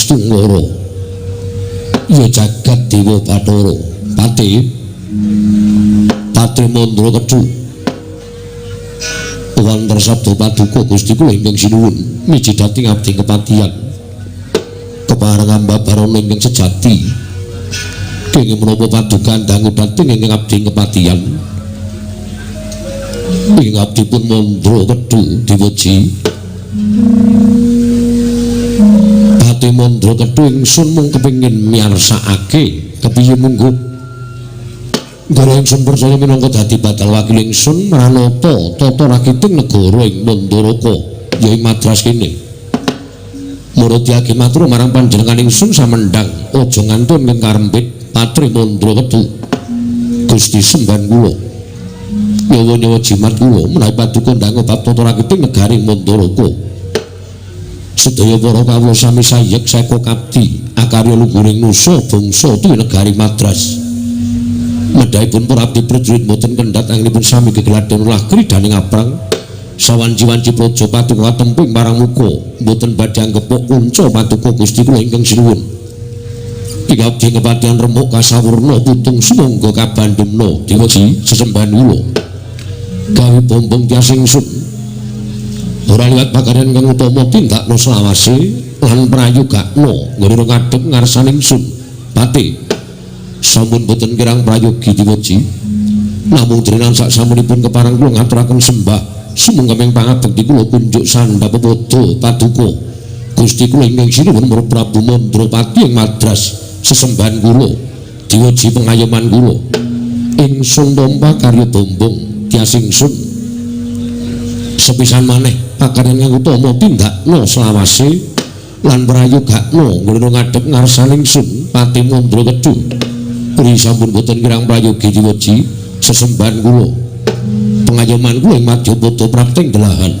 Astungara ya jagat dewa Bathara Patri Mandra Kedhu wonten sabda paduka Gusti kula ingkang sinuwun miji dhateng abdi kepatihan keparengan babarana ingkang sejati kenging menapa paduka dangu dhateng ingkang abdi kepatihan ing abdi pun Mandra Kedhu diweji Patri Mandra Kedhu ingsun mung kepengin miyarsakake kepiye mungguh Gara ingsun percaya minangka dadi bakal wakil ingsun manapa tata rakiting negara ing Mandaraka ya ing Madras kene. Murudyake matur marang panjenengan ingsun samendhang aja ngantun ing karempit Patri Mandra Kedhu. Gusti semban kula. Nyawa-nyawa jimat kula menawi paduka ndang bab tata rakiting negari Mandaraka. Sedaya para kawula sami sayek saka kapti akarya luhuring nusa bangsa tuwi negari Madras. Medhaipun para abdi prajurit boten kendhat anggenipun sami gegeladen ulah kridaning aprang sawanci-wanci praja paduka temping marang muka boten badhe anggepok kunca paduka Gusti kula ingkang sinuwun ing abdi kepatihan remuk kasawurna putung sumangga kabandhemna diweji sesembahan kula gawe bombong tias ingsun ora liwat pakaryan kang utama tindakna selawase lan prayogakna nggone ngadhep ngarsaning ingsun Pati sampun boten kirang prayogi diweji namung jenengan sak samunipun keparang kula ngaturaken sembah sumangga ming pangabekti kula kunjuk sandhap padha paduka Gusti kula ingkang sinuwun Para Prabu Mandrapati ing Madras sesembahan kula diweji pengayoman kula ingsun tampa karya bombong tias ingsun sepisan maneh pakaryan kang utama tindakna selawase lan prayogakna nggone ngadhep ngarsaning ingsun Pati Mandra Kedhu Pri sampun boten kirang prayogi diweji sesembahan kula pengayoman kula ing Madyapada prakteng delahan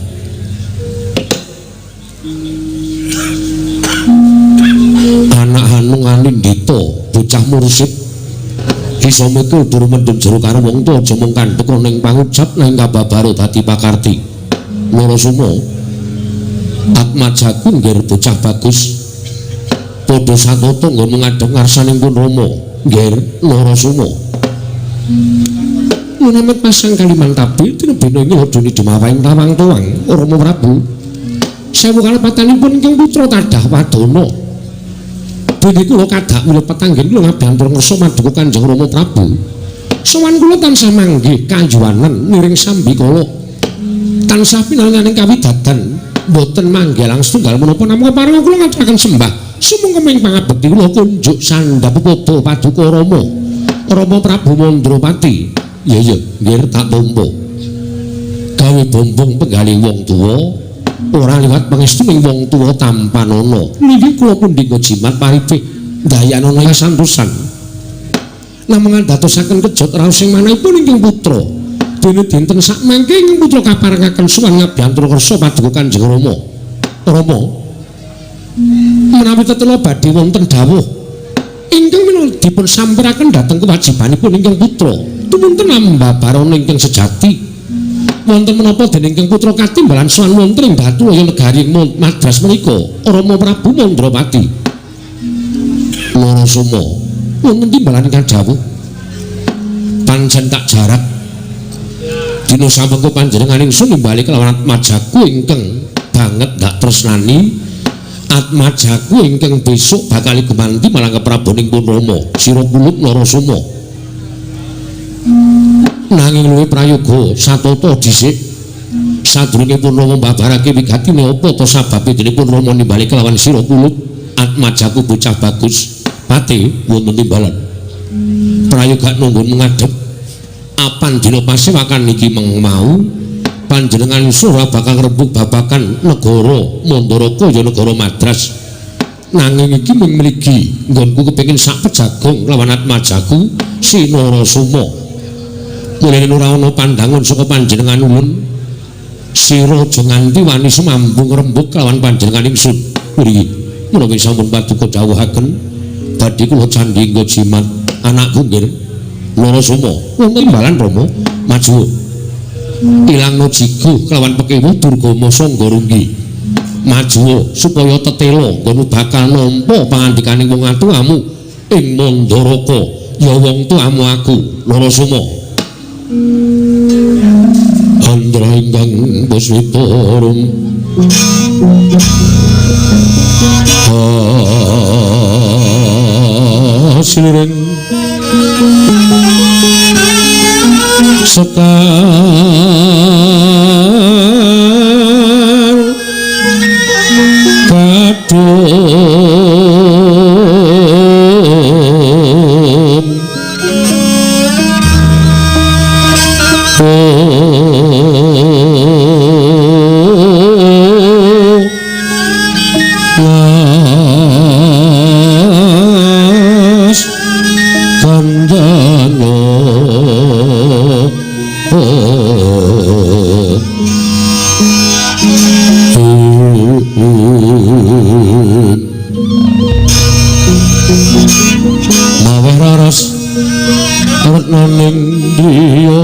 anak hanung anindita bocah mursid isa mikul dur mendem jero karo wong tuwa aja mung kandhek ning pangucap nang kababaro dadi pakarti Narasuma Atmajaku nggih bocah bagus padha satata nggon ngadhep ngarsaning pun Rama nggih Narasuma menawi pasang kaliman tabi tinebene nyodoni demawahing tawang tuwang Rama Prabu sewu kalepatanipun ingkang putra Tadah Wadana dene kula kadhak mila petanggen kula ngabantur ngersa maduka Kanjeng Rama Prabu sowan kula tansah manggih kanjuwanen miring sambikala tansah pinanganing kawidadan boten manggih langsung tunggal menapa namung paring kula ngaturaken sembah sumangga ming pangabekti kula kunjuk sandhap padha paduka Rama Prabu Mandrapati ya nggih tak tampa gawe bombong penggali wong tuwa ora liwat pangestuning wong tuwa tampanana niki kula pundi jimat paripih dayanana santosan namung dadosaken kejot raos sing manahipun ingkang putra dene dinten sak mangke ingkang putra kaparengaken suwan ngabiyantur kersa paduka Kanjeng Rama menawi tetela badhe wonten dawuh ingkang menawi dipun sampiraken dhateng kewajibanipun ingkang putra tumunten ambabarana ingkang sejati wonten menapa dening ingkang putra katimbalan sowan wonten ing batu ing negari Madras menika Rama Prabu Mandrapati Narasuma wonten timbalan ingkang dawuh pancen tak jarak dina samengko panjenengan ingsun nimbali kelawan Atmajaku ingkang banget dak tresnani Atmajaku ingkang besok bakal gumanti marang keprabaning pun Rama sira kulut Narasuma nanging luwih prayoga satata dhisik sadurunge pun Rama mbabarake wigatine apa ta sababe dene pun Rama nimbali kelawan sira kulut Atmajaku bocah bagus Pati wonten timbalan prayoga nunggun ngadhep apan dina pasewakan niki mau panjenengan sura bakal ngrembug babakan negara Mandaraka ya negara Madras nanging iki mung mligi nggonku kepengin sak pejagong lawan Atmajaku Sinarasuma mulane ora ana pandangan saka panjenengan ulun sira aja nganti wani sumambung ngrembug lawan panjenengan ingsun mriki menawi sampun paduka dawuhaken badhe kula candhingga jimat anakku nggih Narasuma wonten timbalan Rama maju ilangno jigo kelawan pekewuh Durgama Sangga Runggi maju supaya tetelo nggonmu bakal nampa pangandikaning wong atuamu ing Mandaraka ya wong tuamu aku Narasoma. Andra ingkang Baswitarum Siliring sekar kadung las kandana maweh raras retnaning dia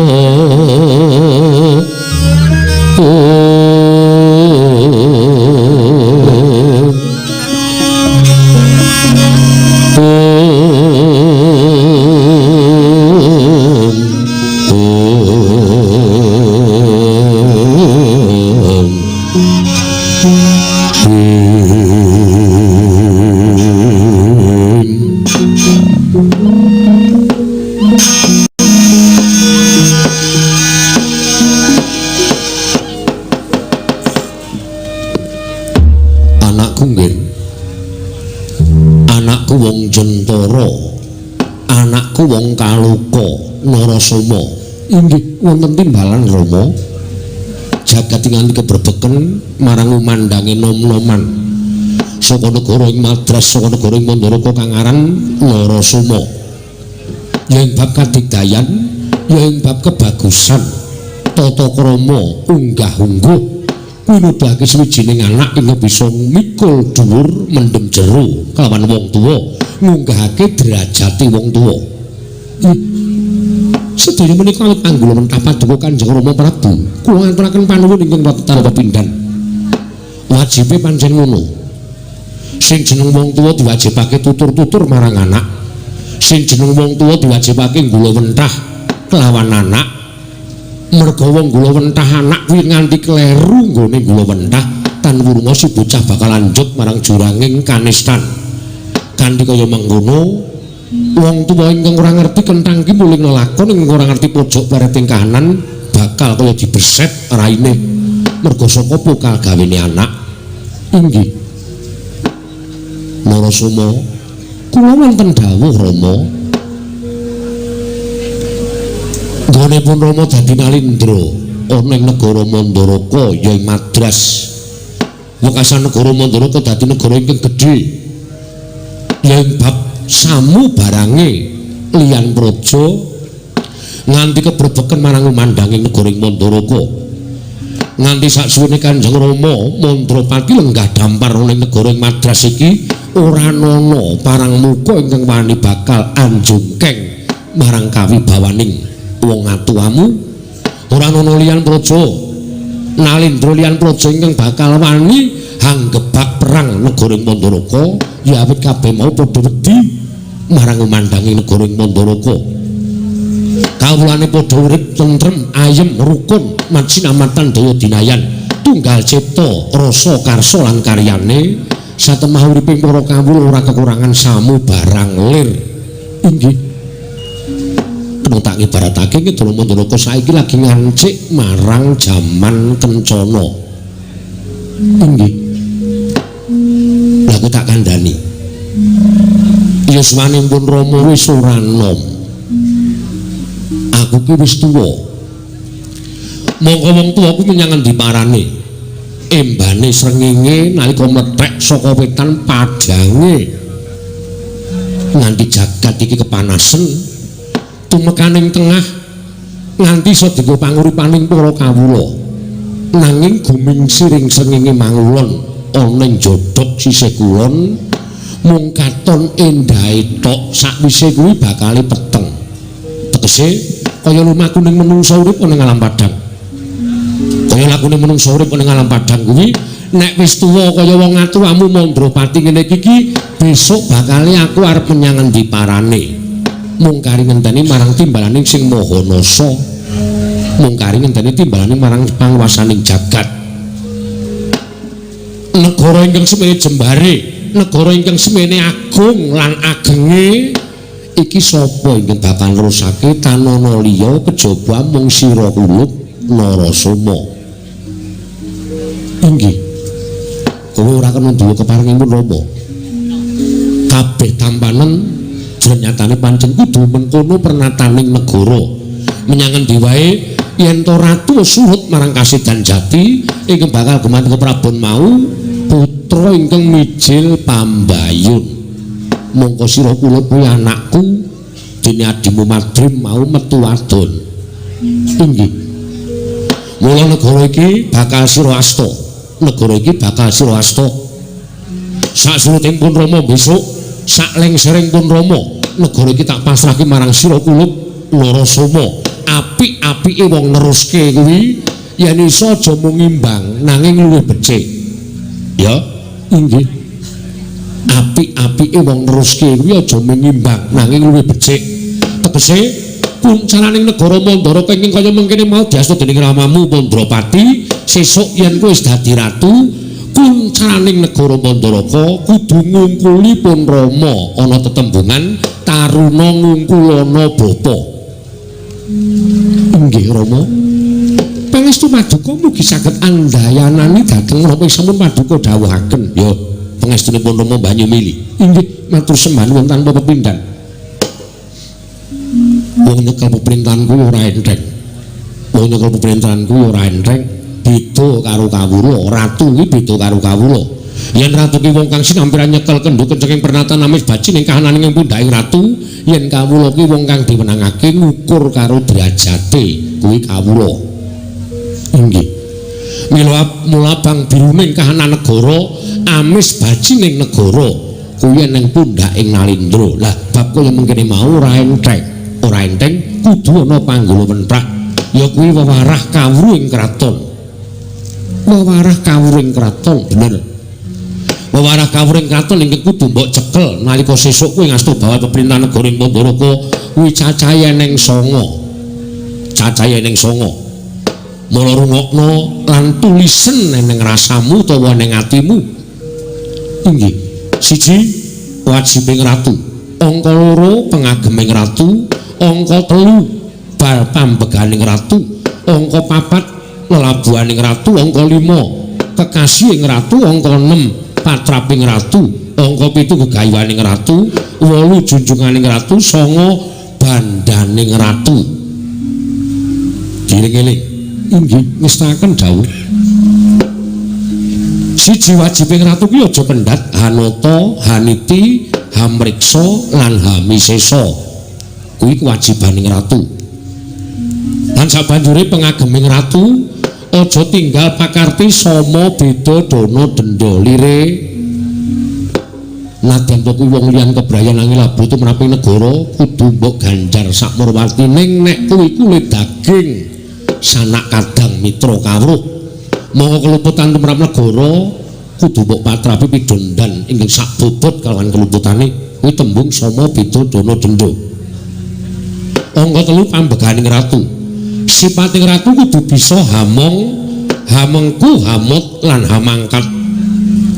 wong kaluka Narasoma. Inggih wonten timbalan Rama jagat ingkang keberbeken marang umandange nom-noman saka negara ing Madras saka negara ing Mandaraka kang aran Narasoma. Ya ing bab kadigdayan, ya ing bab kebagusan tata krama unggah-ungguh pinudhake sawijining anak ing bisa mikul dhuwur mendem jero kelawan wong tuwa ngunggahake derajate wong tuwa. Sedaya menika awit anggula mentah paduka Kanjeng Rama Prabu kula ngaturaken panuwun ingkang watetan pepindhan. Wajibe pancen ngono. Sing jeneng wong tuwa diwajibake tutur-tutur marang anak. Sing jeneng wong tuwa diwajibake nggula wentah kelawan anak. Merga wong nggula wentah anak kuwi nganti kleru nggone nggula wentah tan wurma si bocah bakal lanjut marang juranging kanistan. Kanthi kaya mangkono wong tuwa ingkang ora ngerti kenthang ki muling nelakon ing ora ngerti pojok pareting kahanan bakal kaya dibeset raine merga saka pokal gawene anak. Inggih Narasoma kula wonten dawuh Rama nggonipun Rama dadi nalindra ana ing negara Mandaraka ya ing Madras. Wekasan negara Mandaraka dadi negara ingkang gedhe ya ing bab samu barange liyan praja nganti keberbeken marang umandanging negara ing Mandaraka nganti saksuwene Kanjeng Rama Mandrapati lenggah dampar ning negara ing Madras iki ora ana parang muka ingkang wani bakal anjungkeng marang kawibawaning wong atuamu. Ora ana liyan praja nalindra liyan praja ingkang bakal wani hanggebak perang negara ing Mandaraka ya awit kabeh mau padha wedi marang umandanging negara ing Mandaraka. Kawulane padha urip tentrem ayem rukun macinamatan daya dinayan tunggal cipta rasa karsa lan karyane satemah uriping para kawula ora kekurangan samu barang lir. Inggih kena tak ibaratake Negara Mandaraka saiki lagi ngancik marang jaman kencana. Inggih lha tak kandhani yuswanipun Rama wis ora nom. Aku ki wis tuwa. Monggo wong tuwa ku menyang endi parane? Embane srengenge nalika mlethek saka wetan padange. Nganti jagat iki kepanasen tumekaning tengah nganti iso dienggo panguripaning para kawula. Nanging guming siring srengenge mangulon ana ing jodhok sisih kulon mung katon endahe tok sakwise kuwi bakale peteng. Tegese kaya lumaku ning menungsa urip ning alam padang. Kaya lakune menungsa urip ning alam padang kuwi nek wis tuwa kaya wong atuwamu Mandropati ngene iki besok bakale aku arep menyang endi parane mung kari ngenteni marang timbalaning sing maha nasa mung kari ngenteni timbalaning marang panguwasaning jagat negara ingkang semene jembare negara ingkang semene agung lan agenge iki sapa ingkang bakal nerusake tanana liya kejaba mung sira kulub Narasoma inggih kowe ora kena duwe keparengipun Rama kabeh tampanen jrenyatane pancen kudu mengkono pernataning negara menyang endi wae yen to ratu surut marang Kasidan Jati ingkang bakal gumantung Prabon mau putra ingkang mijil pambayun mongko sira kula kuwi anakku dene adimu Madrim mau metu wadon inggih mula negara iki bakal sira asta negara iki bakal sira asta sak suruting pun Rama besok sak lengsering pun Rama negara iki tak pasrahke marang sira kulub Narasoma apik-apike wong neruske kuwi yen iso aja mung imbang nanging luwih becik ya inggih apik-apike wong neruske kuwi aja mung imbang nanging luwih becik tegese puncaraning negara Mandara kenging kaya mengkene mau diasta dening ramamu Mandropati sesuk yen kowe wis dadi ratu puncaraning negara Mandaraka kudu ngungkuli pun Rama ana tetembungan taruna ngungkulana bapa inggih Rama pangestu Paduka mugi saged andayanani dhateng napa sampun Paduka dawuhaken ya pangestunipun Rama Banyumili inggih matur sembah nuwun tanpa pepindhan wong nyekel pemerintahanku ora enteng wong nyekel pemerintahanku ora enteng beda karo kawula ratu iki beda karo kawula yen ratu ki wong kang sinampiran nyekel kendhu kencenging pernatan amis baji ning kahananing pundhaking ratu yen kawula ki wong kang diwenangake ngukur karo derajate kuwi kawula inggih mula bang biruning kahanan negara amis baji ning negara kuwi ning pundhaking Nalindra lah bab kaya mengkene mau ora enteng kudu ana panggula penthak ya kuwi wewarah kawruhing kraton wewarah kawuring kraton bener wewarah kawuring kraton ingkang kudu mbok cekel nalika sesuk kowe ngastu bawah pemerintahan negara ing Mandaraka kuwi cacahe ning 9 cacahe ning 9 mula rungokno lan tulisen ning rasamu utawa ning atimu inggih siji wajibing ratu angka 2 pengageming ratu angka 3 bal pambeganing ratu angka 4 lelabuhaning ratu angka 5 kekasihing ratu angka 6 patraping ratu angka 7 gegayuhaning ratu 8 junjunganing ratu 9 bandaning ratu diring-eling inggih ngestaken dawuh siji wajibing ratu ki aja kendhat Hanata Haniti Hamriksa lan Hamisesa kuwi kewajibaning ratu lan sabanjure pengageming ratu aja tinggal pakarti sama beda dana denda lire nadyan kuwi wong liyan kebrayan nanging labuh tumraping negara kudu mbok ganjar sakmurwati ning nek kuwi kulit daging sanak kadang mitra kawruh monggo keluputan tumrap negara kudu mbok patrapi pidondan ingkang sak bobot kalawan keluputane kuwi tembung sama beda dana denda angka 3 pambeganing ratu sipating ratu kudu bisa hamong hamengku hamut lan hamangkat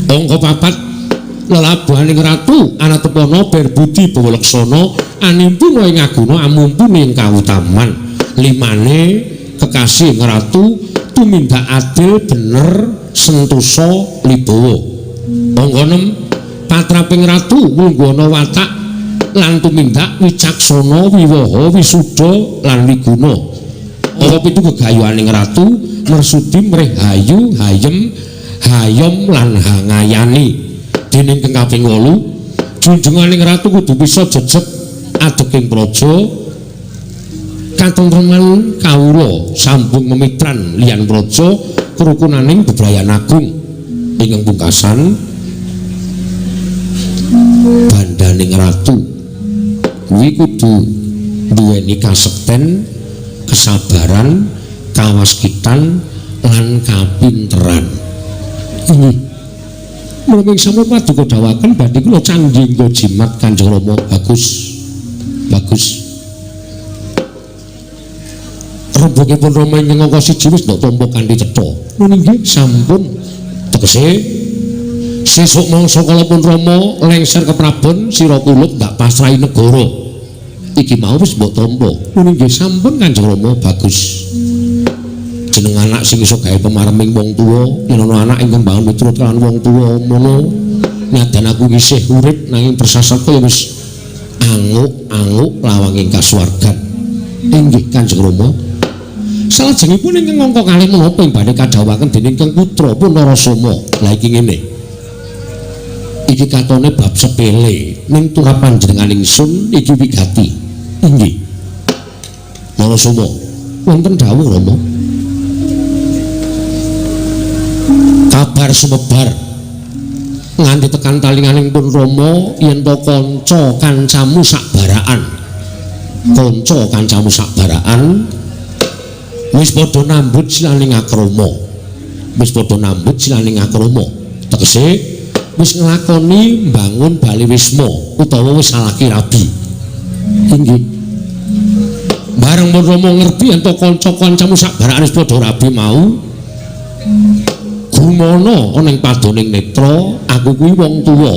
angka 4 lelabuhaning ratu anatepana berbudi bawaleksana animpun ing aguna amumpun ing kautaman 5 kekasih ratu tumindak adil bener sentosa libawa angka 6 patraping ratu munggana watak lan tumindak wicaksana wiwaha wisuda lan wiguna angka 7 gegayuhaning ratu mersudi mrih hayu hayem hayom lan hangayani dening kang kaping 8 junjunganing ratu kudu bisa jejeg adeking praja katentreman kawula sambung memitran liyan praja kerukunaning bebrayan agung ingkang pungkasan bandaning ratu kuwi kudu duweni kasekten kesabaran kawaskitan lan kapinteran Inggih. Mula sampun paduka dawaken badhe kula candhi nggo jimat Kanjeng Rama. Bagus. Rembugipun Rama ing angka siji wis ndok tampa kanthi cetha. Nun inggih sampun tegese sesuk mangsa kalapun Rama lengser ke Prabon sira kulub ndak pasrahi negara. Iki mau wis mbok tampa. Nun inggih sampun Kanjeng Rama. Bagus. Jeneng anak sing iso gawe pemareming wong tuwa, yen ana anak ingkang bangun miturut kaliyan wong tuwa mono nyadan aku isih urip nanging bersasat kaya wis anguk-anguk lawanging kasuwargan. Inggih Kanjeng Rama. Salajengipun ingkang angka kalih menapa ing badhe kadhawaken dening Kang Putra pun Narasoma. Lah iki ngene. Iki katone bab sepele ning turap panjenengan ingsun iki wigati. Inggih. Narasoma, wonten dawuh Rama. Kabar sumebar nganti tekan talinganing pun Rama yen to kanca-kancamu sakbaraan. Kanca-kancamu sakbaraan wis padha nambut silaning akrama. Tegese wis nglakoni mbangun Bali Wisma utawa wis salaki rabi. Inggih. Bareng pun Rama ngerti yen to kanca-kancamu sakbaraan wis padha rabi mau. Gumono ana ing padoning netra, aku kuwi wong tuwa.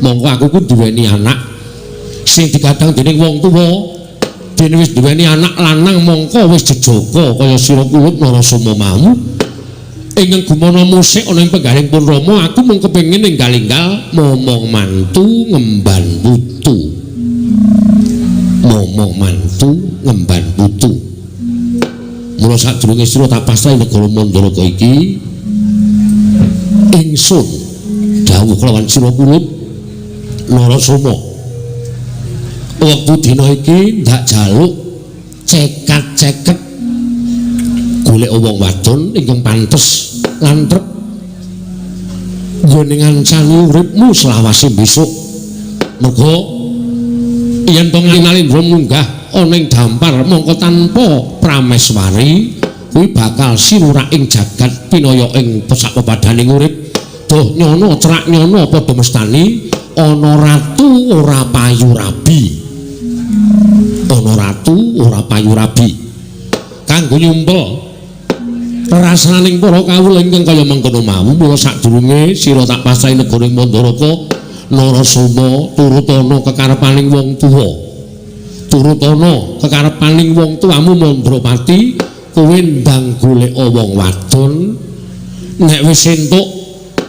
Mongko aku kuwi duweni anak sing digadhang dening wong tuwa. Dene wis duweni anak lanang mongko wis jejaga kaya sira kulub Narasoma mau. Ingkang gumono musik ana ing penggaling pun Rama, aku mung kepengin enggal-enggal momong mantu ngemban putu. Mula sadurunge sira tak pasrahi negara Mandalaka iki, ingsun dawuh kelawan sira kulub Narasoma. Wektu dina iki ndak jaluk cekat-ceket golek wong wadon ingkang pantes lan trep nggo ngancani uripmu selawase besok. Mergo yen to Nalindra munggah ana ing dampar mongko tanpa prameswari kuwi bakal sinurak ing jagat pinaya ing pesak pepadaning urip. Duh nyono cerak nyono padha mestani ana ratu ora payu rabi. Kanggo nyumpel rasaning para kawula ingkang kaya mengkono mau, mula sadurunge sira tak pasrahi negara Mandalaka Narasoma turutana kekarepaning wong tuamu Mandrapati. Kowe ndang golek wong wadon nek wis entuk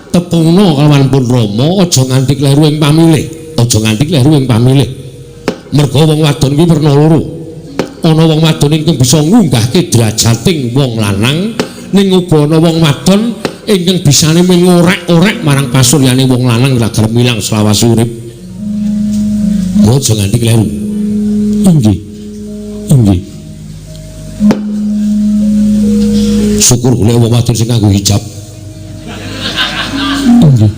tepungna kelawan pun Rama aja nganti kleru ing pamilih. Mergo wong wadon kuwi werna loro. Ana wong wadon ingkang bisa ngunggahke derajating wong lanang, ning uga ana wong wadon ingkang bisane mengorek-orek marang pasuryane wong lanang ora gelem ilang selawase urip. Aja nganti kleru. Inggih. Syukur golek wong wadon sing nganggo hijab. Inggih.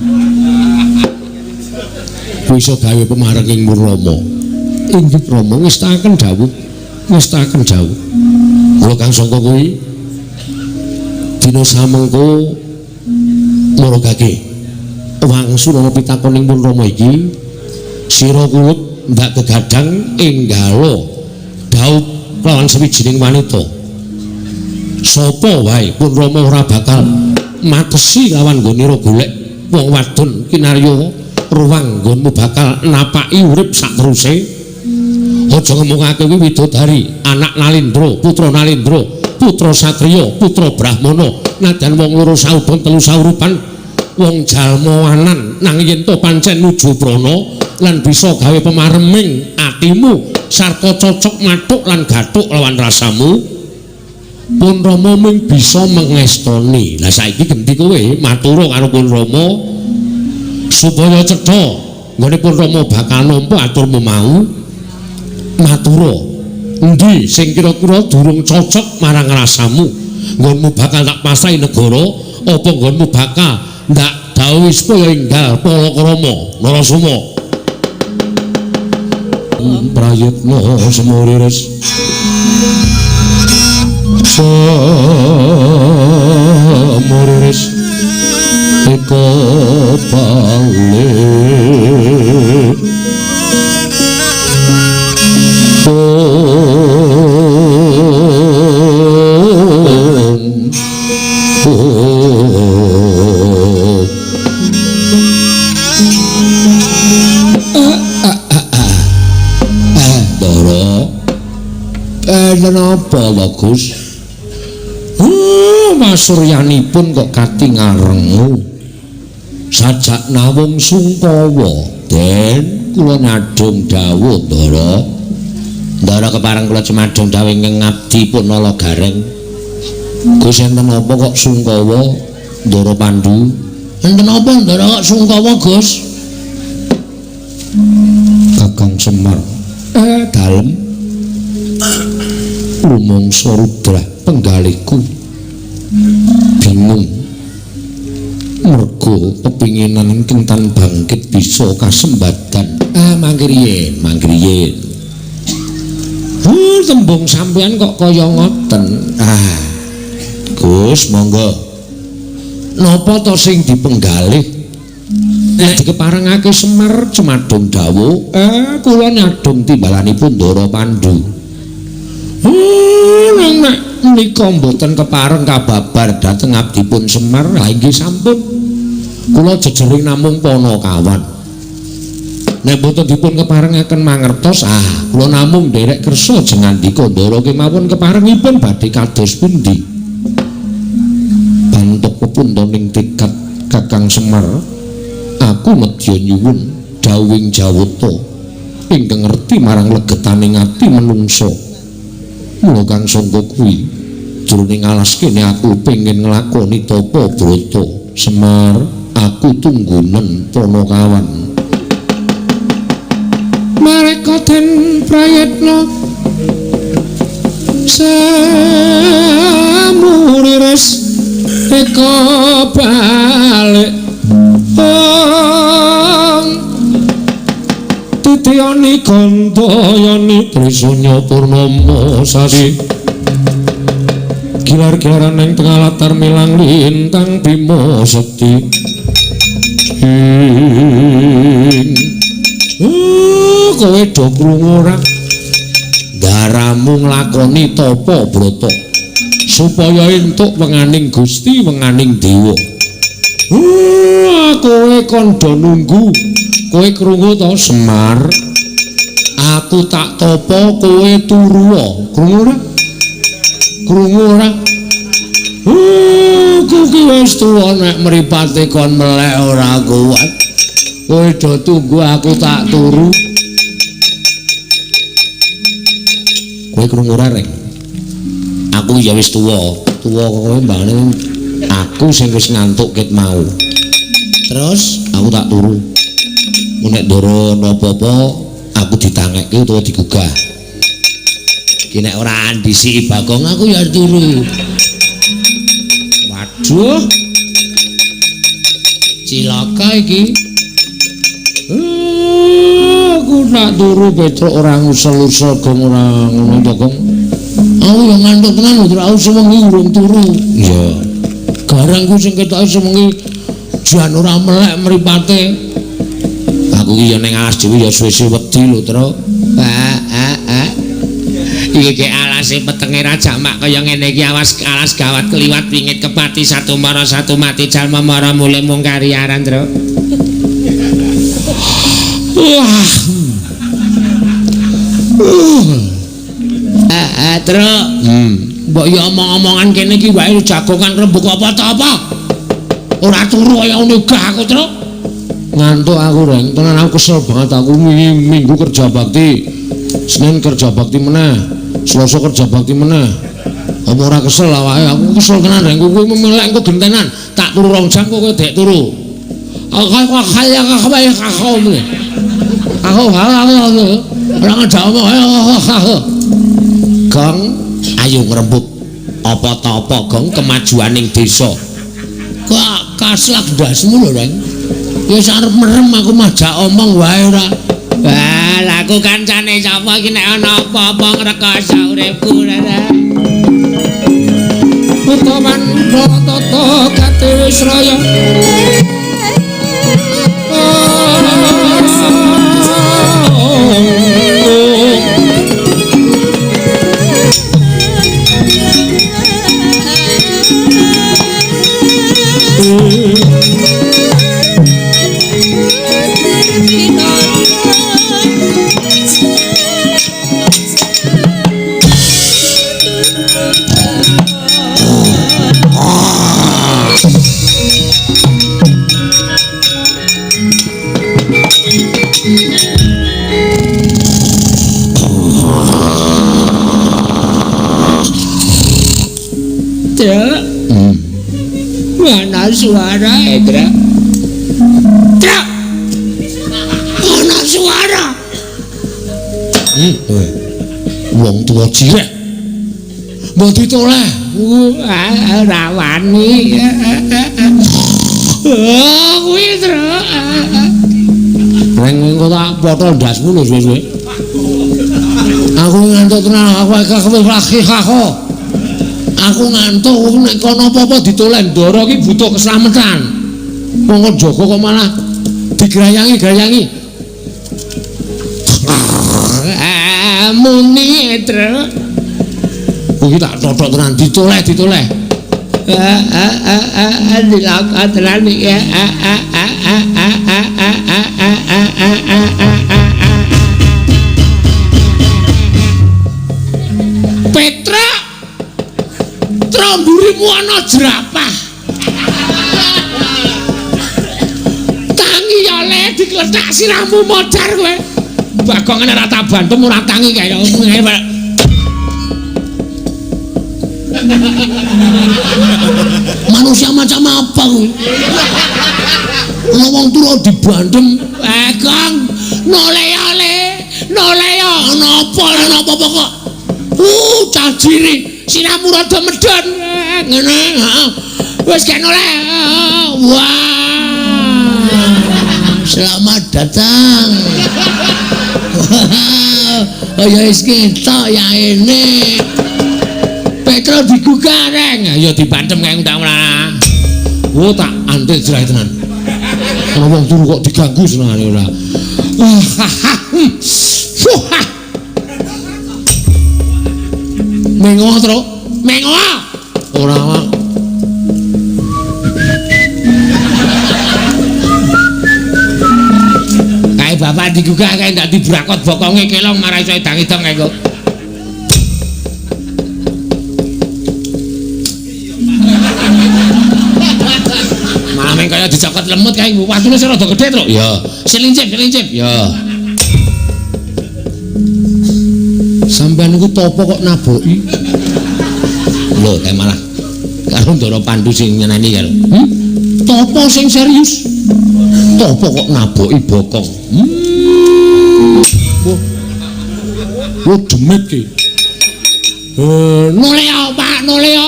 Bisa gawe pemarenging Rama. Inggih Rama ngestaken dawuh. Kula Kang Sangka kuwi dina samengko maragake wangsul ana pitakoning pun Rama iki sira kulub ndak kegadang enggalo Daud lawan sawijining wanita. Sapa wae pun Rama ora bakal matesi lawan nggonira golek wong wadon kinarya ruang nggonmu bakal napaki urip sak teruse. Aja ngomongake kuwi widodari, anak Nalindra, putra satriya, putra Brahmana, najan wong loro saubon telu saurupan, wong jalmawanan nang yen to pancen nuju prana lan bisa gawe pemareming atimu sarta cocok mathuk lan gathuk lawan rasamu. Pun Rama mung bisa mengestoni. Lah saiki genti kowe matura karo Pun Rama supaya cetha nggone Pun Rama bakal nampa aturmu mau. Matura endi sing kira-kira durung cocok marang rasamu, nggonmu bakal tak pasrahi negara apa nggonmu bakal ndak dawuh supaya enggal Palakrama Narasoma. Prayitna semuriris teka balik Napa lho Gus? Mas Suryanipun kok kati ngarengu. Sajak nawung Sungkawa, Den kula nadung dawuh Ndara. Ndara kepareng kula cemadung dawuh ingkang ngabdi pun nala gareng. Gus enten apa kok Sungkawa, Ndara Pandhu? Enten apa Ndara kok Sungkawa, Gus? Kakang Semar. Dalem rumangsa Rudra penggalihku bingung mergo kepinginan ingkang tan bangkit bisa kasembadan mangke riyen tembung sampeyan kok kaya ngoten Gus monggo napa to sing dipenggalih nek dikeparengake Semar cemadung dawuh kula nyadung timbalanipun Ndara Pandhu nek menika mboten kepareng kababar dhateng abdipun Semar lha inggih sampun kula jejering namung Panakawan nek mboten dipun keparengaken mangertos kula namung nderek kersa jengandika Ndara kemawon keparengipun badhe kados pundi bantuk pepundoning tikat Kakang Semar aku nedya nyuwun dawuhing Jawata ingkang ngerti marang legetaning ati menungsa mula kang sangka kuwi jroning alas kene aku pengen nglakoni tapa brata Semar aku tunggunen Panakawan mereka den prayitna samuriris teka balik Titiyani Gandayani Trisanya Purnama Sari Gilar-gilaran ing tengah latar milang lintang Bima Sekti kowe do krungu ora daramu nglakoni tapa brata supaya entuk wenganing Gusti wenganing Dewa kowe kandha nunggu kowe krungu to Semar aku tak topo kowe turu krungu ora kuwi wis tuwa nek mripate kon melek ora kuat kowe do tunggu aku tak turu kowe krungu ora rek aku ya wis tuwa kowe mbane aku sing wis ngantuk ket mau terus aku tak turu nek Ndara napa-apa aku ditangekke utawa digugah iki nek ora andisi Bagong aku ya turu waduh cilaka iki aku nak turu Petruk ora ngusel-usel gong ora ngono to Gong aku ya ngantuk tenan ora sewengi urung turu iya garangku sing ketoke sewengi jan ora melek mripate aku iki ya ning alas dhewe ya suwe-suwe wedi lho Tru iki alase petenge raja mak kaya ngene iki alas gawat kliwat pingit kepati satu mati jalma mara mulih mung kariaran Tru Tru mbok ya omong-omongan kene iki wae jagongan rembug apa-apa ora turu kaya ngene aku Tru ngantuk aku reng tenan aku kesel banget aku minggu kerja bakti Senin kerja bakti meneh Selasa kerja bakti meneh apa ora kesel awake aku kesel tenan reng kowe melek engko gentenan tak turu 2 jam kowe dek turu aku ora ngajak omong Gong ayo ngrembug apa-apa Gong kemajuaning desa kok kaslak ndasmu lho reng ya arep merem aku majak omong wae ora. Lah aku kancane sapa iki nek ana apa-apa ngrekoso uripku ora. Utaman tata kate wis raya ana suara Indra. Tra. Ana suara. Wong tuwa cilik. Mbok ditoleh. Ora wani. Kuwi Indra. Reng engko tak potol ndasmu lho suwe-suwe. Aku ngantuk tenan, aku wis lagi kok. Aku ngantuk nek kono apa-apa ditoleh ndara iki butuh keslametan. Wong Joko kok malah digrayangi-grayangi. Muni Indra. Kuwi tak totok tenan ditoleh. Dilakukan tenan ya. Petra, tromburimu ana jerapah. Tangi ya le dikletak sirahmu modar kowe. Bagong nek ora tak bantum ora tangi kaya manusia macam apa kuwi? Wong tuwa dibantem, Bagong nole napa kok. Caciri Sirahmu rada medhon. Ngene, heeh. Wis kene oleh. Wah. Selamat datang. Oh ya wis ketok ya ini. Petro digugah reng. Ya dibantem kae undang-undang. Oh tak antik jerahe tenan. Ana wong turu kok diganggu senengane ora. Mengo tro, Mengo. ora wae. Kae bapak digugah kae ndak dibrakot bokonge kelong marah iso edang-edang kae kok. Malah meng kaya dicokot lemut kae watune sing rada gedhe tro. Ya, Selincip. ya. Sampeyan niku topo kok naboki? Lho, kae malah karo Ndara Pandhu sing nyeneni karo. Topo sing serius. Topo kok naboki bokong. Wah, demit ki. Noleo Pak, noleo.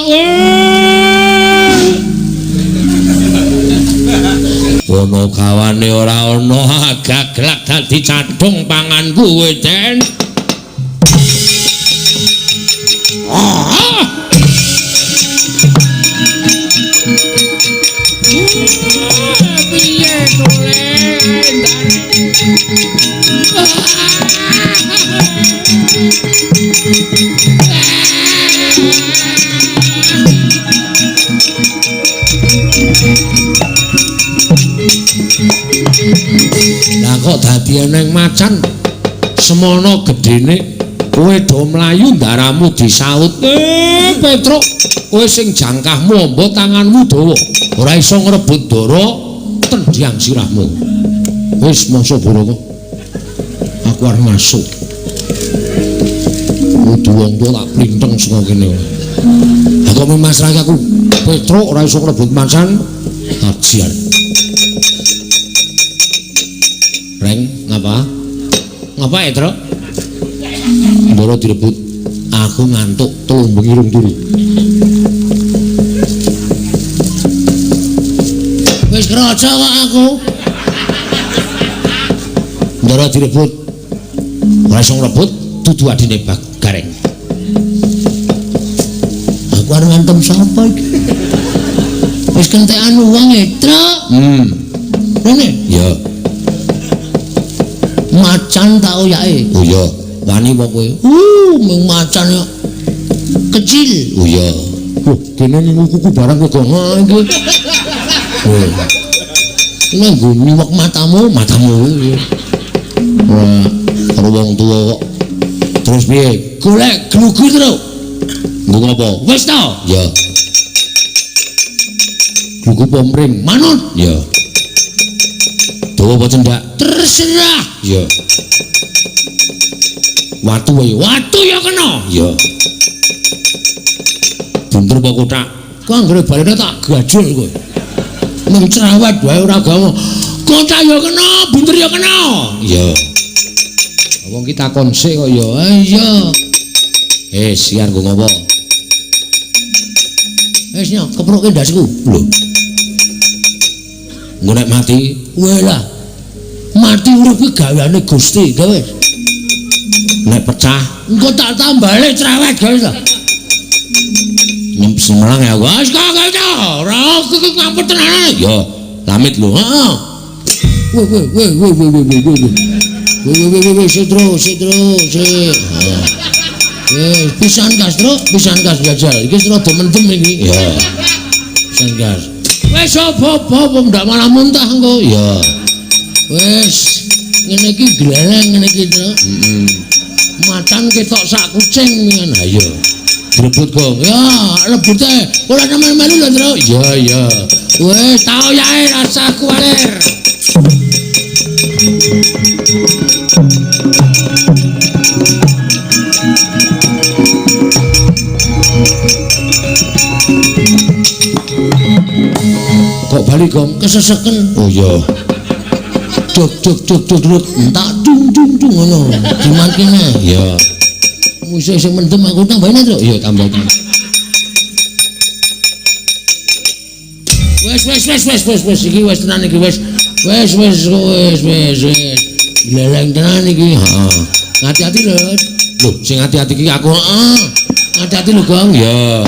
Ono kawane ora ono gaglak dadi cadung panganku kowe, Den. Piye nole? Lah kok dadi eneng macan semono gedene kowe do mlayu ndaramu disaut. Petruk, kowe sing jangkahmu amba tanganmu dawa, ora iso ngrebut ndara tendiang sirahmu. Wis masa boro kok. Aku arep masuk. Kudu wong tuwa tak plinteng saka kene. Aku memasrahke aku. Petruk ora iso ngrebut macan. Tajian. Reng, ngapa? Ngapa ya, Tro? Ndara direbut. Aku ngantuk telung bengi rung turu. Wis kraja kok aku. Ndara direbut. Ora iso ngrebut dudu adine Gareng. Aku arep ngantem sapa iki? Wis kentekan wong e, Tro. Rene? Ya. Macan tak oyake. Oh iya, wani apa kowe? Mung macan yo. Kecil. Oh iya. Loh, kene ning kuku barang kok iki. Oh. Ini nggo niwak matamu. Wah, karo wong tuwa kok. Terus piye? Golek glugu terus. Nggo apa? Wis to? Ya. Glugu pomring. Manut? Ya. Dawa apa cendak? Terserah. Ya. Watu wae. Watu ya kena. Ya. Bunter apa kotak? Kok anggere balene tak gajul kowe. Mung cerewet wae ora gawa. Kota ya kena, bunder ya kena. Iya. Wong ki takon sik kok ya. Iya. Siar nggo ngopo? Wis nyok kepruke ndasku. Lho. Engko nek mati, Weh lah. Mati urip ki gaweane Gusti, gawe. nek pecah Engko tak tambale cerewet gawe ta. nyemp semelang ya gua. Wis kok gawe ta. Ora iki ngampet tenanan. Yo, lamit lho. Heeh. Weh, Sidro, sik. Pisan gas, Tru, pisan gas jajal. Iki rada mendem iki. Ya. Pisan gas. Wis apa-apa ndak malah muntah engko. Ya. Wis ngene iki gleleng ngene iki, Tru. Macan ketok sak kucing mingan. Ha iya. Brebut kok. Ya, lebute. Ora nemen melu lho, Tru. Ya. Wis tau yae rasa kuwalir. Kok balik Gong? Keseseken. Oh iya. Duk tak dung ngono. Diman kene. Ya. Musik sing mendem aku tambahin, Tru. Iya tambah. Wes iki wes tenan iki wes. Wes. Gleleng tenan iki. Heeh. Hati-hati lho. Lho, sing hati-hati iki aku. Heeh. Hati-hati lho, Gong. Ya.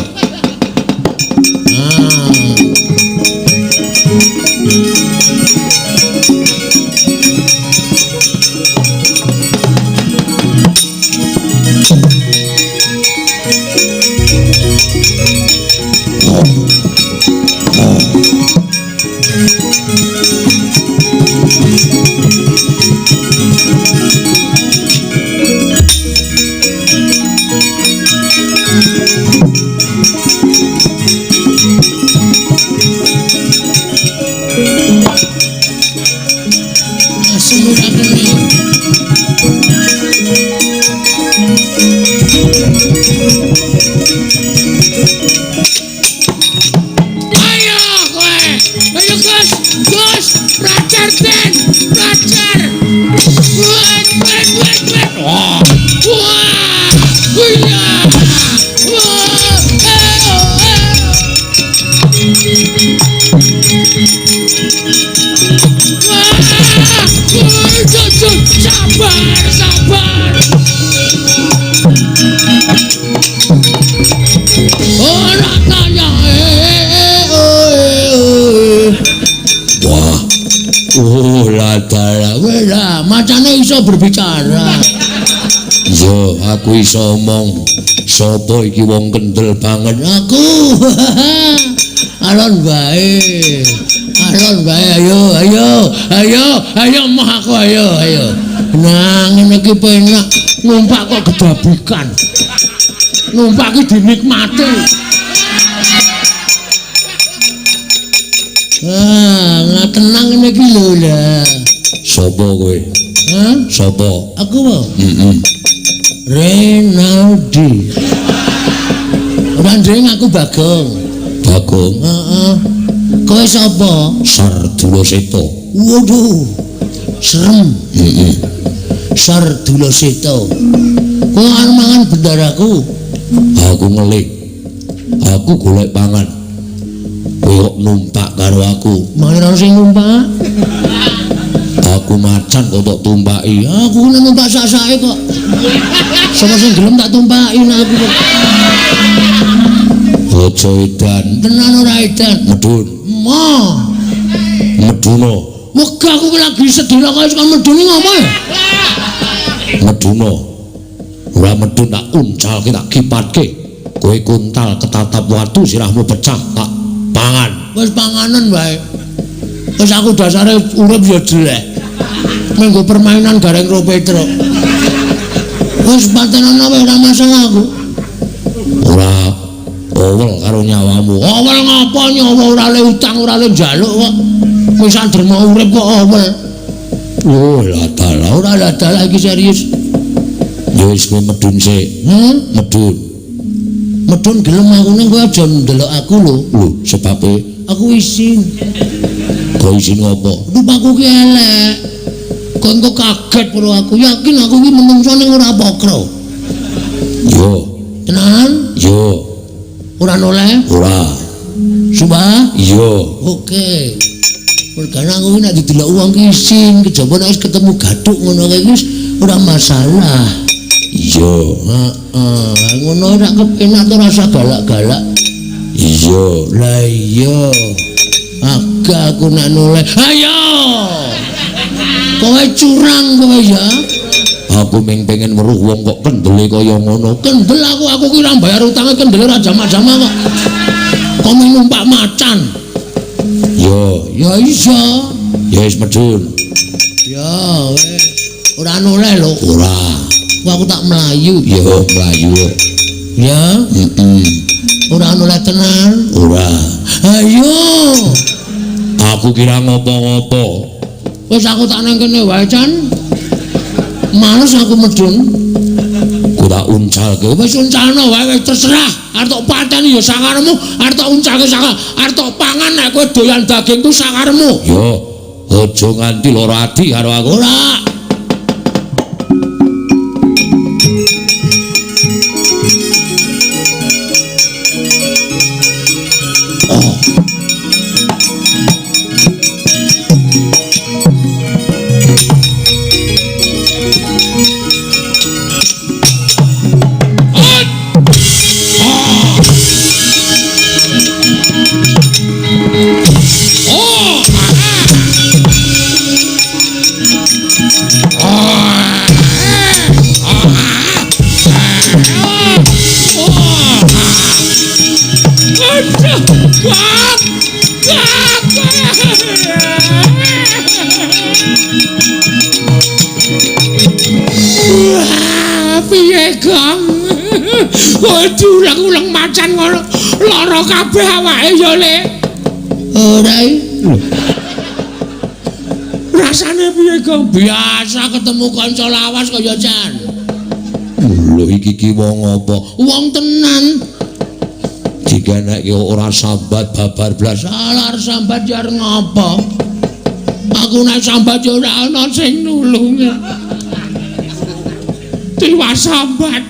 Sabar. Ora kaya Wah. Oh, ladara. Wela, macane iso berbicara. Yo, aku iso omong. Sopo iki wong kendel banget? Aku. Alon bae. Ayo mah aku ayo. Nah, ngene iki penak numpak kok gedabikan. Numpak iki dinikmati. Tenang ngene iki lho lah. Sopo kowe? Hah? Sopo? Aku apa? Renaldi. Ora ndeng aku Bagong. Bagong. Heeh. Kowe sapa? Sardula Seta. Waduh. Serem. Sardula Seta. Kowe arep mangan bendaraku. Aku ngelik. Aku golek pangan. Kowe numpak karo aku. Mangan sing numpak. Aku macan kok tok tumpaki. Aku numpak sak-sake kok. Sapa sing gelem tak tumpaki aku kok. Aja edan. Tenan ora edan. Medun. Meduna. Wegah aku lagi sedih kok kon meduni ngopo ya? Meduna. Ora medun tak uncalke tak kipatke. Kowe kuntal ketatap watu sirahmu pecah tak pangan. Wis panganan wae. Wis aku dasare urip ya jelek. Menggo permainan gareng ro Petro. Wis patenan wae ora masalah aku. Ora owel karo nyawamu. Owel ngapa nyawa ora le utang ora le njaluk kok. Wis derma urip kok owel. Oh, latala. Ora latala iki serius. Ya wis kowe medun sik. Medun. Medun gelem aku ning kowe aja ndelok aku lho. Lho, sebabe Aku isin. Kok isin ngopo? Rupaku ki elek. Kok engko kaget pro aku. Yakin aku ki menungso ning ora pokro. Yo. Tenan? Yo. Ora noleh? Ora. Sumpah? Yo. Oke. Mergane aku ki nek didelok wong ki isin, kejaba nek wis ketemu gaduk ngono kae wis ora masalah. Iya. Heeh, ngono ora kepenak to rasa galak-galak. Iya. Lah iya. Agak aku nek noleh. Ayo. Kowe curang kowe ya. Aku pengen weruh wong kok kendele kaya ngono. Kendel aku ki ora bayar utange kendel ora jama-jama kok. Kok numpak macan. Yo. Ya iya. Ya wis medun. Ya wis. Ora noleh lho. Ora. Aku tak melayu. Ya mlayu. Ya. Ora noleh tenan. Ora. Ayo. Aku kira ngopo-ngopo. Wis aku tak nang kene wae Can. Males aku medun. Ora uncalke. Wis uncalno wae wis terserah. Arep tok pateni ya sakaremu, arep tok uncalke sakar. Arep tok pangan nek kowe doyan dagingku sakaremu. Yo, aja nganti lara ati karo aku. Ora. Piye Gong? Kowe diulang-ulang macan ngono. Lara kabeh awake ya Le. Ora. Rasane piye Gong? Biasa ketemu kanca lawas kaya Jan. Lho iki wong apa? Wong tenan. Jika nek ora sambat babar blas. Salar sambat jar ngopo? Aku nek sambat ya ora ana sing nulung. Tiwas sambat.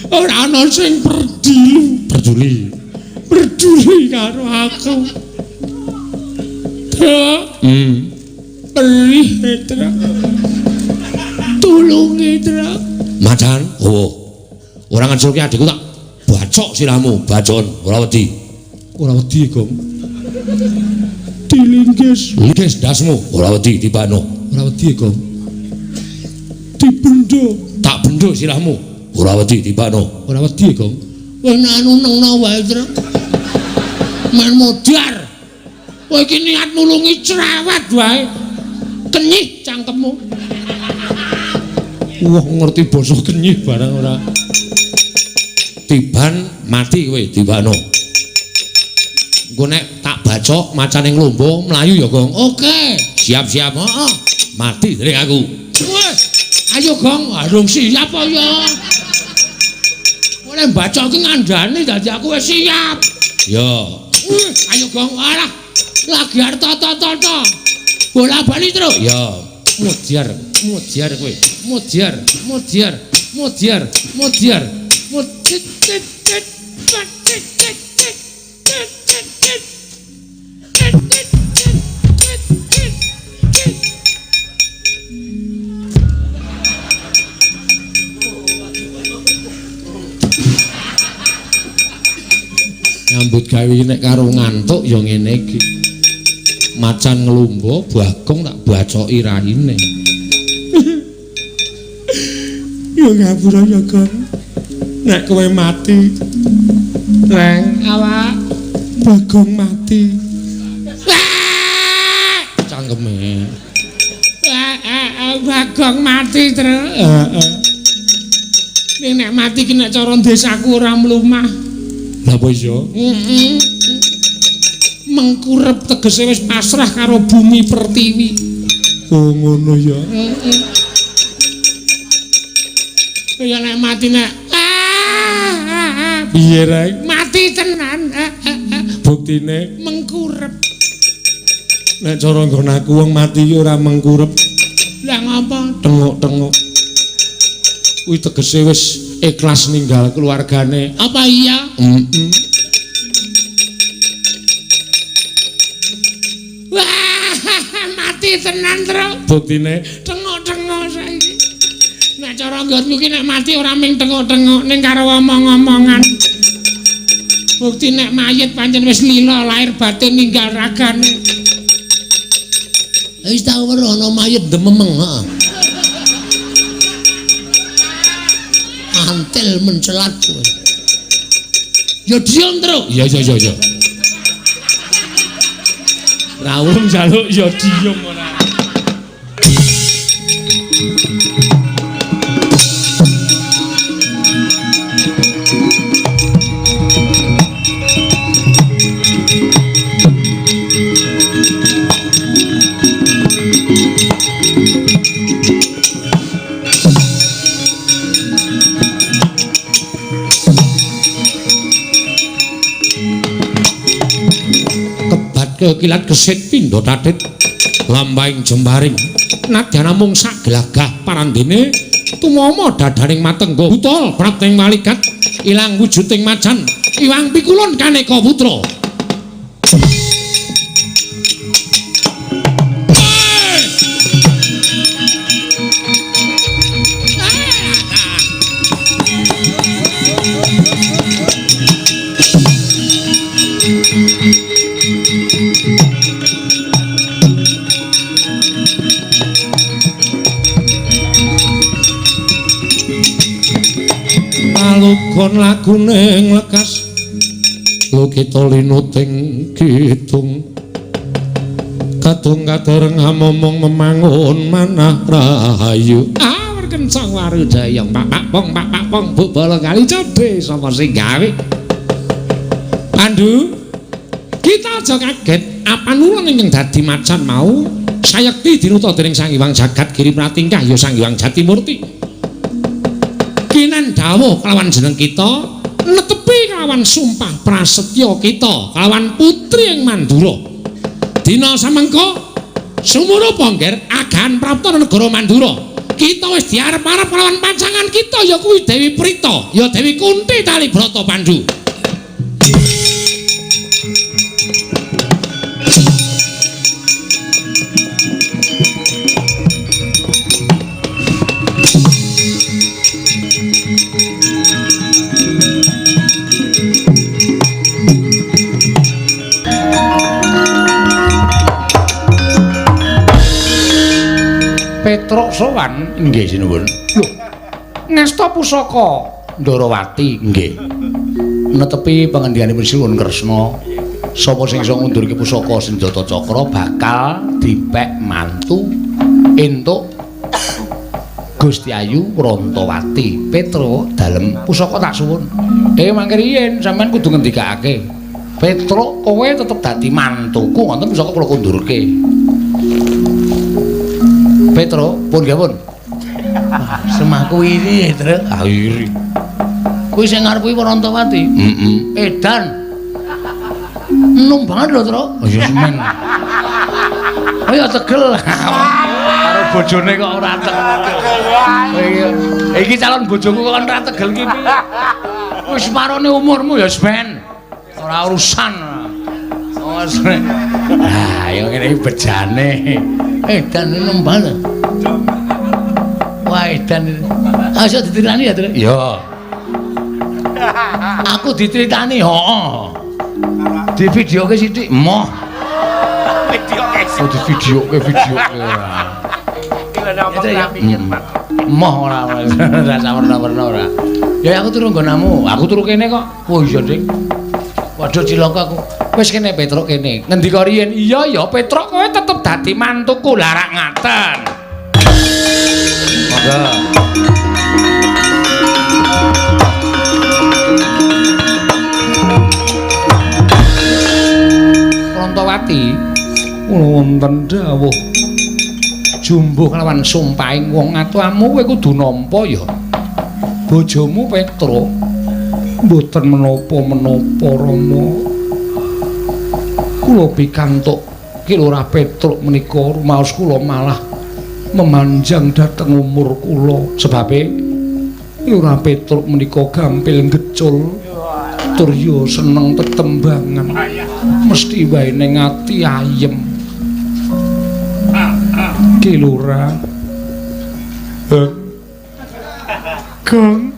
Ora ana sing peduli karo aku. Perih Tra. Tulungi Tra. Macan, ora ngeculke adikku tak bacok sirahmu, bacon, ora wedi. Ora wedi, Gong. Lingkis dasmu, ora wedi tibano. Ora wedi, Gong. Dibendo. Tak bendo sirahmu, ora wedi tibano. Ora wedi, Gong. Kowe anu nengno wae, Tra. Men modar. Kowe iki niat nulungi cerewet wae. Kenyih cangkemmu. Wah, ngerti basa kenyih barang ora. Tiban mati kowe tibano. Engko nek tak bacok macan ning lombo mlayu ya, Gong. Oke. Siap-siap. Heeh. Mati dening aku. Wes. Ayo Gong, arung siap apa ya? Oleh bacok ki ngandani dadi aku wis siap. Ya. Ayo Gong, alah. Lagi arep toto-toto. Bola-bali terus. Ya. Mudiar kowe. Mudiar. Nyambut gawe nek karo ngantuk ya ngene iki. Macan nglumba, Bagong tak bacoki raine. Ya ngapura ya Gong. Nek kowe mati. Reng awak Bagong mati. Cangkeme. Bagong mati terus. Nek mati ki nek cara desaku ora mlumah. Lah apa iya? Mengkurep tegese wis pasrah karo bumi pertiwi. Oh ngono ya. Ya nek mati nek Piye rae? mati tenan. Buktine Mengkurep. Nek cara nggon aku wong mati ki ora mengkurep. Lah ngapa? Tengok-tengok. Kuwi tegese wis ikhlas ninggal keluargane. Apa iya? Wah, mati tenan, Tru. Buktine Tengok-tengok saiki. Nek cara nggonku ki nek mati ora ming tengok-tengok ning karo omong-omongan. Bukti nek mayit pancen wis lila lahir batin ninggal ragane. Wis tau weruh ana mayit dememeng, heeh. Antil mencelat kowe. Ya diam, Tru. iya. Rawuh njaluk ya diem ora. Kekilat gesit pindha tatit lambahing jembaring nadyan namung sak glagah parandene tumama dadaning matengga butol prapting malikat ilang wujuding macan iwang pikulun kaneka putra. Alukon lagune nglekas Lukita linuting kidung Kadung kadereng momong memangun manah rahayu Werkencang warudayang pak pong buk bola kali code sapa sing gawe Pandu kita aja kaget apa nulung ingkang dadi macan mau sayekti dinuta dening Sang Hyang Jagat Giri Pratingkah ya Sang Hyang Jatimurti kinan dawuh kelawan jeneng kita netepi kelawan sumpah prasetya kita kelawan putri ing Mandura dina samengko sumurupa ngger agan prapta negara Mandura kita wis diarep-arep kelawan pacangan kita ya kuwi Dewi Prita ya Dewi Kunti Talibrata Pandu. Petruk sowan nggih sinuwun. Lho. Ngasta pusaka Ndarawati nggih. Netepi pangendikanipun Sinuwun Kresna sapa sing iso ngundurke pusaka Senjata Cakra bakal dipek mantu entuk Gusti Ayu Rantawati. Petruk dalem pusaka tak suwun. Mangke riyen sampean kudu ngendikake. Petruk kowe tetep dadi mantuku wonten pusaka kula kundurke. Petro, pun gapun. Semaku iri, Tru. Ah iri. Kuwi sing ngarep kuwi Rantawati. Edan. Enom banget lho, Tru. Oh ya semen. Oh ya tegel. Karo bojone kok ora tegel. Oh iya. Iki calon bojoku kok ora tegel ki piye? Wis separone umurmu ya, Smen. Ora urusan. Oh, Smen. Ah, ya ngene iki bejane. Edan enom banget. Wah, edan. Aja ditirani ya, Tru? Iya. Aku diteritani, heeh. Di videoke sithik, moh. Videoke sithik. Oh, di videoke ora. Moh ora rasa warna-warna ora. Ya aku turu nggonamu. Aku turu kene kok. Oh iya, Dik. Waduh cilaka aku. Wis kene Petruk kene. Ngendika riyen, "Iya ya Petruk kowe tetep dadi mantuku." Larak ngaten. Monggo. Rantawati wonten dawuh jumbuh kelawan sumpahing wong atuamu kowe kudu nampa ya. Bojomu Petruk mboten menapa-menapa Rama. Kula pikantuk Ki Lurah Petruk menika rumaos kula malah memanjang dhateng umur kula sebabe Lurah Petruk menika gampil ngecul tur yo seneng tetembangan mesti wae ning ati ayem Ki Lurah Kang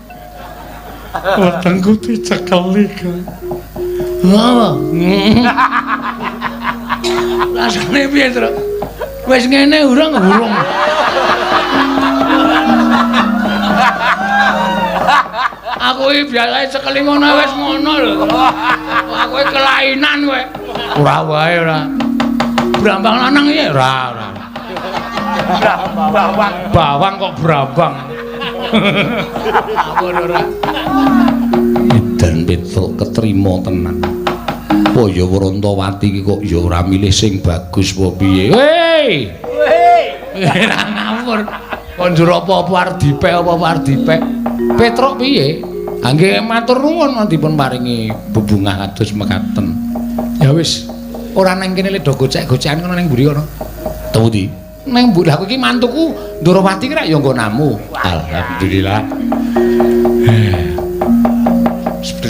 wetengku dicekeli Kang rasane piye Truk wis ngene urung aku iki biasae cekeli ngono wis ngono lho aku iki kelainan kowe ora wae ora brambang lanang iki ora bawang kok brambang aku ora Edan Petruk ketrima tenan apa ya Wrantawati iki kok ya ora milih sing bagus apa piye hei ora ngawur konjur apa-apa Ardipe Petruk piye nggih matur nuwun dipun paringi bebungah kados mekaten ya wis ora nang kene le do gocek-gocekan kono ning mburi kono tuwuti ning mburi aku iki mantuku Ndrawati ki rak ya nggo namu alhamdulillah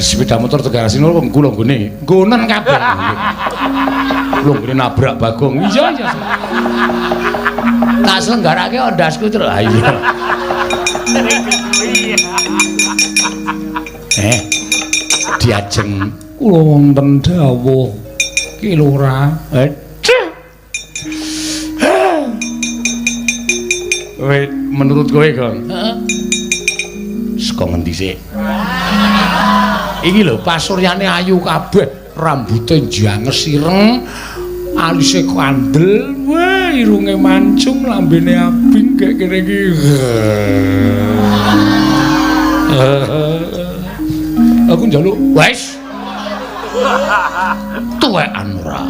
sepeda motor tegar sini kok kula nggone nggonen kabeh kula nggone nabrak Bagong iya tak selenggarake ondasku terus ha iya diajeng kula wonten dawuh Ki Lurah menurut kowe Kang saka ngendi sik iki lho pasuryane ayu kabeh rambute janges ireng alise kandel wah irunge mancung lambene abing kayak kene iki aku njaluk wis tuwekan ora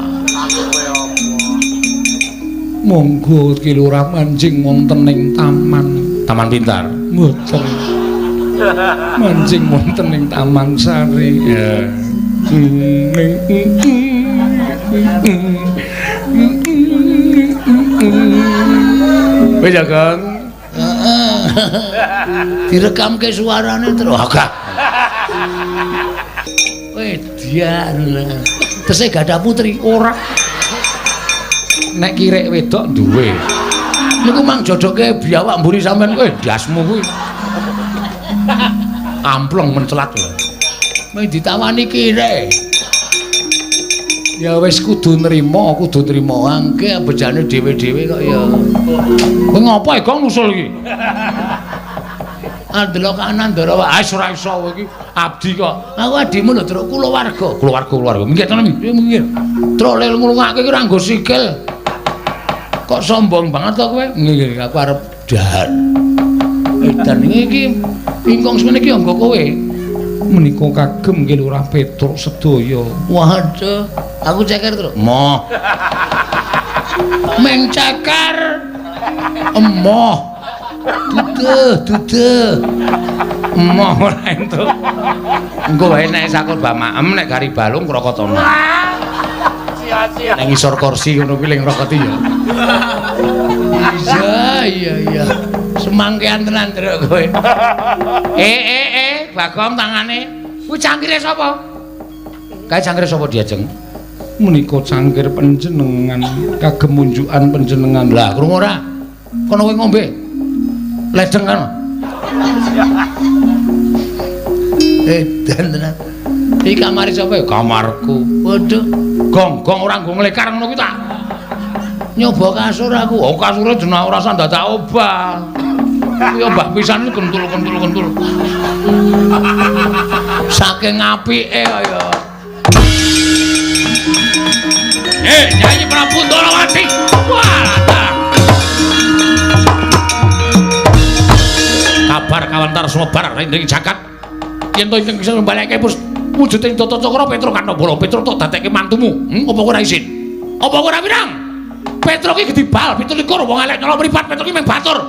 monggo Ki Lurah manjing wonten ing taman pintar mboten mancing wonten ing Taman Sari ya wis ya Kang direkamke suarane terus agak wedian tese gadah putri ora nek kirek wedok duwe niku mang jodoke biawak mburi sampean kowe dasmu kuwi amplong mencelat lho mung ditawani kirek ya wis kudu nrimo angke bejane dhewe-dhewe kok ya kowe ngopo Gong nusul iki Andelo kanan ndara wae ora iso kowe iki abdi kok aku adimu lho Truk keluarga minggir tenan minggir Truk lel ngrungake iki ora nggo sikil kok sombong banget kok kowe nggih aku arep dahar edan iki ingkang semene iki anggo kowe menika kagem Ki Lurah Petruk sedaya waduh aku ceker Truk moh meng ceker emoh duduh emoh ora entuk engko wae nek sakul bamaem nek gari balung krokotana sia-sia ning isor kursi ngono kuwi ling rokoti ya iya semangkean tenan Truk kowe Bagong tangane kuwi cangkire sapa kae cangkire sapa diajeng menika cangkir panjenengan kagem unjukan panjenengan lah krungu ora kono kowe ngombe ledeng kan edan tenan iki kamare sapa ya kamarku waduh gong ora nggo nglekar ngono kuwi tak nyoba kasur aku oh kasure jeneng ora usah dadak obah ya mbah pisan kentul saking apike kaya nyanyi Prabu Ndrawati walah kabar kawantar sumebar ing jagat yen to ingkang bisa mbaleke wujuding Tata Cakra Petruk Kanobala Petruk tok dadekke mantumu apa ora izin apa ora pirang Petruk iki gedibal 17 wong elek nyolong mripat Petruk iki mung batur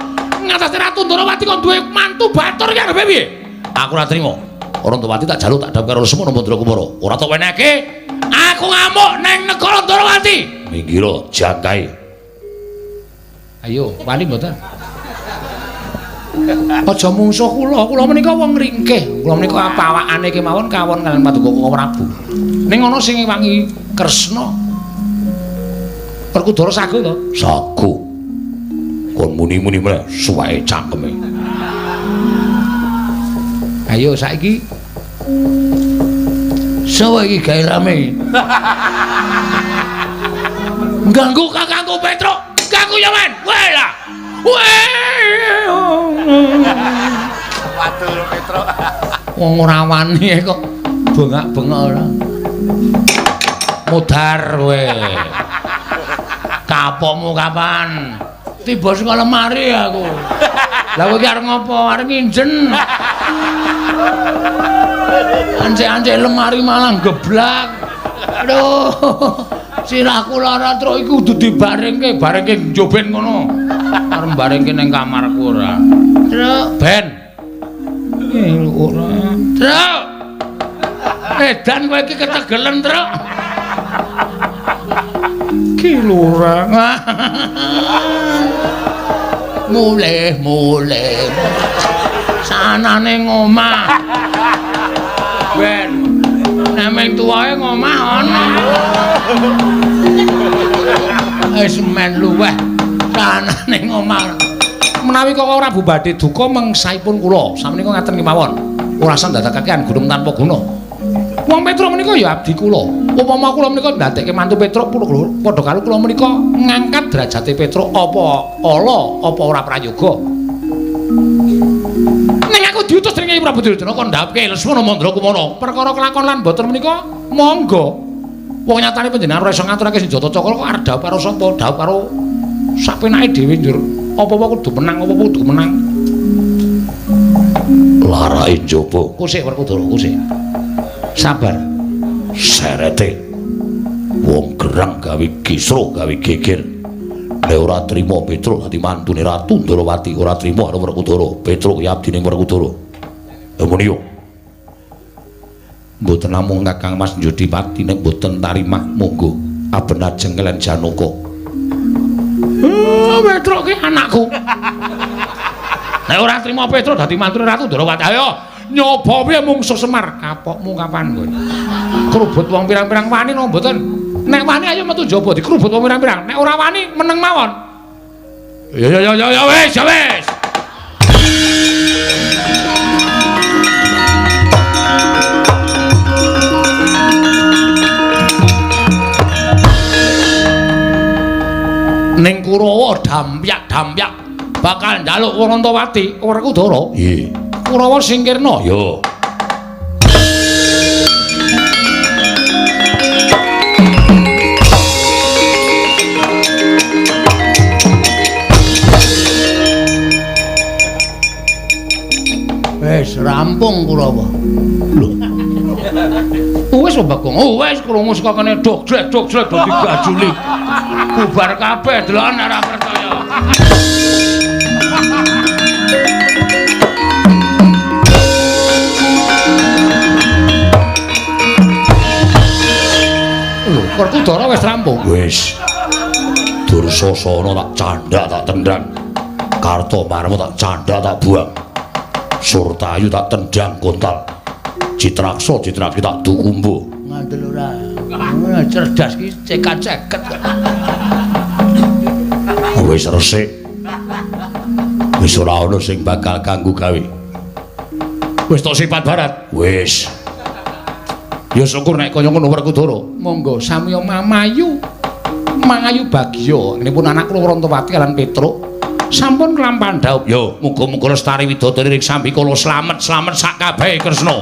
ngatasi Ratu Ndrawati kok duwe mantu batur iki arepe piye aku ora trima Rantawati tak jaluk tak dap karo Lesmana Mandra Kumara. Ora tak wenehke. Aku ngamuk nang negara Ndrawati. Minggir jangkai. Ayo, wani mboten? Aja mungsuh kula menika wong ringkih. Kula menika pawakane kemawon kawon kaliyan Paduka Prabu. Ning ana sing wangi Kresna. Werkudara sagu to? Sagu. Kon muni-muni meneh suwae cangkeme. Ayo saiki. Sawa iki gawe rame. Ganggu kakangku Petruk, ganggu ya men. Wela. Waduh Petruk. Wong ora wani kok bengak-bengok ora. Mudhar kowe. Kapokmu kapan? Tiba saka lemari aku. Lah kowe iki arep ngopo? Arep nginjen. Ance-ance lemari malah geblak. Aduh. Sirahku lara truk iku kudu dibarengke, barengke njoben ngono. Arep barengke ning kamarku ora. Truk, ben. Ora. Truk. Edan kowe iki ketegelen, Truk. Ki lurang. Mulih. Sanane ngomah. Ben. Nemeng tuwae ngomah ana. Wis men luweh sanane ngomah. Menawi kok ora badhe duka mengsaipun kula, samenika ngaten kemawon. Ora sandhakaken gunung tanpa guna. Wong Petruk menika ya abdi kula. Upama kula menika ndadekke mantu Petruk padha karo kula menika ngangkat derajate Petruk apa ala apa ora prayoga. Ning aku diutus dening Prabu Duryudana kon ndhapke Lesmana Mandra Kumara. Perkara kelakon lan boten menika monggo. Wong nyatane panjenengan ora iso ngaturake senjata cakra kok arep dhawuh karo sapa? Dhawuh karo sapenake dhewe njur. Apa-apa kudu menang, apa-apa kudu menang. Larae njaba. Kusik Werkudara, kusik. Sabar. Serete. Wong gerang gawe kisra, gawe geger. Nek ora trima Petruk dadi mantune Ratu Ndrawati, ora trima karo Werkudara. Petruk ya abdine Werkudara. Muni yo. Mboten namung Kakang Mas Jodipati nek mboten tarimah monggo aben ajeng kalian Janaka. Petruk ki anakku. Nek ora trima Petruk dadi mantune Ratu Ndrawati. Ayo nyoba piye mungsuh Semar. Kapokmu kapan kowe? Krubut wong pirang-pirang wani no mboten. Nek wani ayo metu jaba dikrubut wong pirang-pirang. Nek ora wani meneng mawon. Ya wis. Ning Kurawa dampyak bakal njaluk Rantawati Werkudara. Nggih. Kurawa singkirna. Yo. Wis rampung Kurawa. Lho. Wis Bagong. Wis krungu saka kene dog-jlek dadi gajuli. Bubar kabeh deloken ora percaya. Lho, Werkudara wis rampung. Wis. Dursasana tak candhak tak tendang. Kartomarma tak candhak tak buang. Surtayu tak tendang kontal. Citraksa citraki tak dukumbu. Ngandel ora. Cerdas ki cekat-ceket. Wis resik. Wis ora ana sing bakal kanggo gawe. Wis tok sipat barat. Wis. Ya syukur nek kaya ngono Werkudara. Monggo samiya mamayu. Mangayu bagya. Nipun anak kula Rantawati lan Petruk. Sampun kelampahan dhaup. Yo, muga-muga lestari widodari ring sambi kala slamet sak kabehe Kresna.